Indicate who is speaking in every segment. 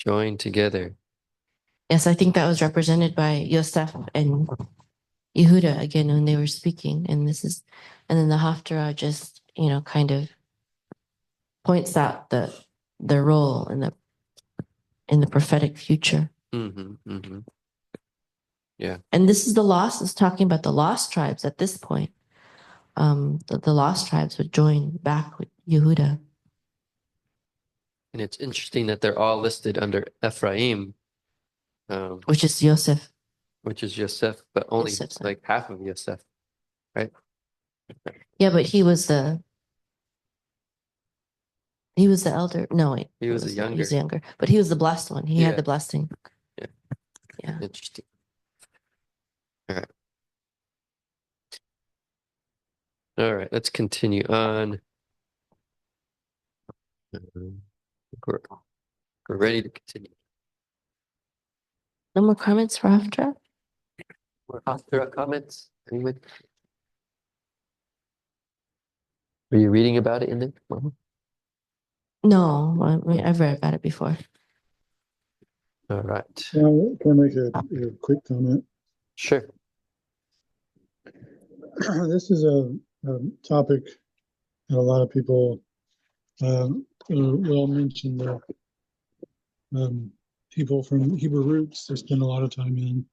Speaker 1: Joined together.
Speaker 2: Yes, I think that was represented by Yosef and Yehuda again when they were speaking. And then the Haftarah just, kind of points out the role in the prophetic future.
Speaker 1: Yeah.
Speaker 2: And this is talking about the lost tribes at this point. The lost tribes would join back with Yehuda.
Speaker 1: And it's interesting that they're all listed under Ephraim,
Speaker 2: which is Yosef.
Speaker 1: which is Yosef, but only
Speaker 2: Yosef's son.
Speaker 1: like half of Yosef, right?
Speaker 2: Yeah, but he was the elder. No, wait.
Speaker 1: He was the
Speaker 2: He was
Speaker 1: younger.
Speaker 2: younger. But he was the blessed one. He had
Speaker 1: Yeah.
Speaker 2: the blessing.
Speaker 1: Yeah.
Speaker 2: Yeah.
Speaker 1: Interesting. All right. All right, let's continue on. We're, we're ready to continue.
Speaker 2: No more comments for Haftarah?
Speaker 1: More Haftarah comments? Anyone? Are you reading about it in there, Mama?
Speaker 2: No, I've read about it before.
Speaker 1: All right.
Speaker 3: Can I make a quick comment?
Speaker 1: Sure.
Speaker 3: This is a topic that a lot of people will mention. People from Hebrew roots, they spend a lot of time in.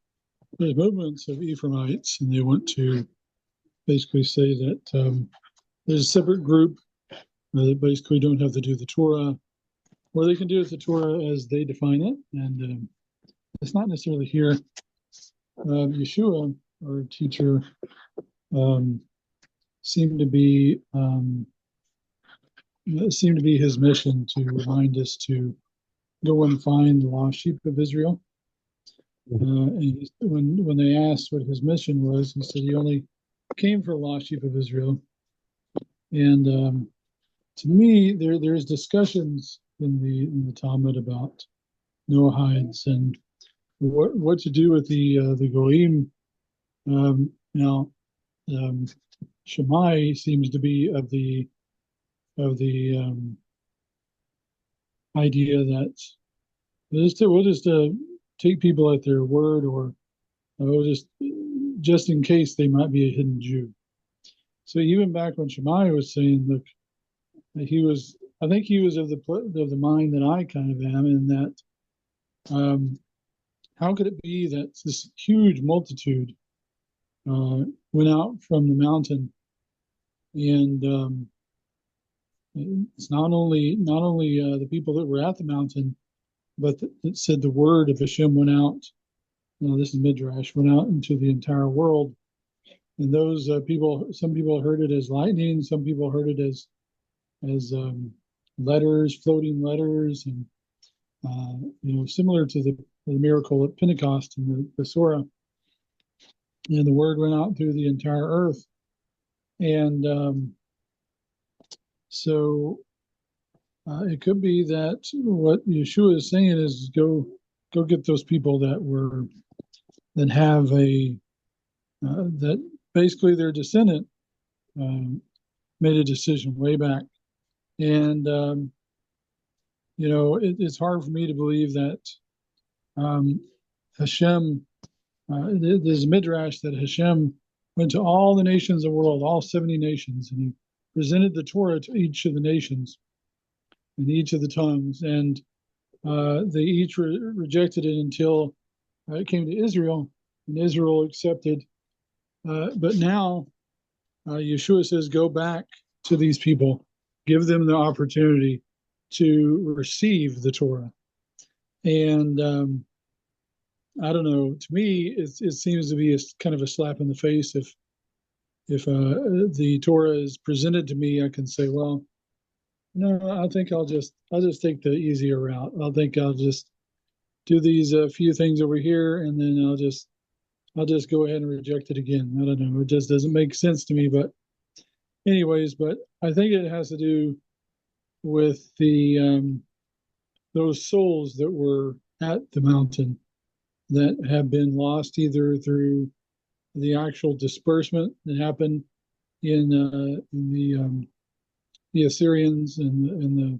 Speaker 3: There's movements of Ephraimites, and they want to basically say that there's a separate group that basically don't have to do the Torah, or they can do the Torah as they define it, and it's not necessarily here. Yeshua, our teacher, seemed to be his mission to remind us to go and find the lost sheep of Israel. And when they asked what his mission was, he said he only came for the lost sheep of Israel. And to me, there's discussions in the Talmud about Noahides and what to do with the Goyim. Now, Shammai seems to be of the idea that we'll just take people at their word, or we'll just in case they might be a hidden Jew. So even back when Shammai was saying, look, I think he was of the mind that I kind of am, in that how could it be that this huge multitude went out from the mountain, and it's not only the people that were at the mountain, but it said the word of Hashem went out. This is Midrash, went out into the entire world. And those people, some people heard it as lightning, some people heard it as letters, floating letters, and similar to the miracle at Pentecost and the Torah. And the word went out through the entire earth. And so it could be that what Yeshua is saying is go get those people that have that basically their descendant made a decision way back. And it's hard for me to believe that Hashem, there's a Midrash that Hashem went to all the nations of the world, all 70 nations, and he presented the Torah to each of the nations in each of the tongues, and they each rejected it until it came to Israel, and Israel accepted. But now Yeshua says, go back to these people, give them the opportunity to receive the Torah. And I don't know, to me, it seems to be kind of a slap in the face. If the Torah is presented to me, I can say, well, no, I think I'll just take the easier route. I think I'll just do these few things over here, and then I'll just go ahead and reject it again. I don't know. It just doesn't make sense to me. But anyways, but I think it has to do with those souls that were at the mountain that have been lost either through the actual disbursement that happened in the Assyrians and the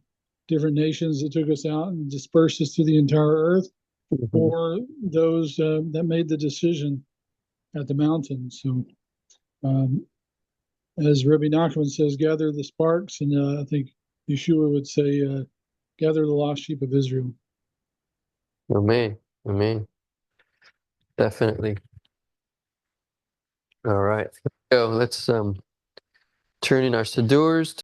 Speaker 3: different nations that took us out and dispersed us to the entire earth, or those that made the decision at the mountain. So, as Rabbi Nachman says, gather the sparks, and I think Yeshua would say, gather the lost sheep of Israel.
Speaker 1: Amen. Amen. Definitely. All right. So let's turn in our Sidurs